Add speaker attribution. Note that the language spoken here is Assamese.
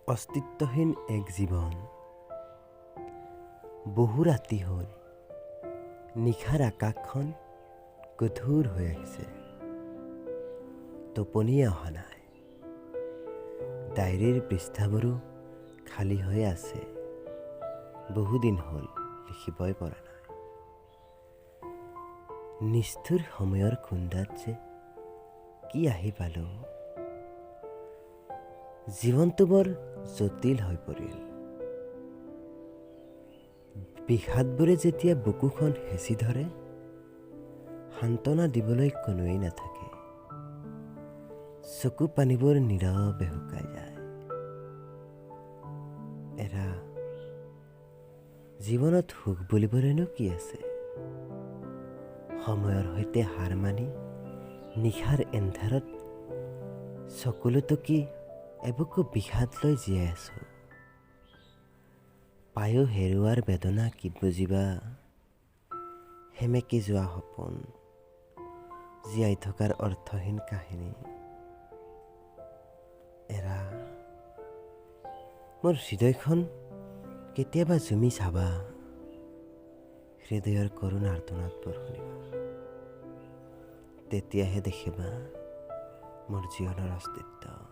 Speaker 1: অস্তিত্বহীন এক জীৱন। বহু ৰাতি হ'ল, নিশাৰ আকাশখন গধুৰ হৈ আহিছে। টোপনিয়ে অহা নাই। ডায়েৰীৰ পৃষ্ঠাবোৰো খালী হৈ আছে। বহুদিন হ'ল লিখিবই পৰা নাই। নিষ্ঠুৰ সময়ৰ খুন্দাত যে কি আহি পালোঁ। জীৱনটো বৰ জটিল হৈ পৰিল। বিষাদবোৰে যেতিয়া বুকুখন হেঁচি ধৰে, সান্তনা দিবলৈ কোনোৱেই নাথাকে। চকু পানীবোৰ নীৰৱে শুকাই যায়। এৰা, জীৱনত সুখ বুলিবলৈনো কি আছে? সময়ৰ সৈতে হাৰ মানি নিশাৰ এন্ধাৰত চকুলোতো কি এবুকু বিষাদ লৈ জীয়াই আছো। পায়ো হেৰুৱাৰ বেদনা কি বুজিবা? সেমেকি যোৱা সপোন, জীয়াই থকাৰ অৰ্থহীন কাহিনী। এৰা, মোৰ হৃদয়খন কেতিয়াবা জুমি চাবা। হৃদয়ৰ কৰুণ আৰ্তনাদবোৰ শুনিবা। তেতিয়াহে দেখিবা মোৰ জীৱনৰ অস্তিত্ব।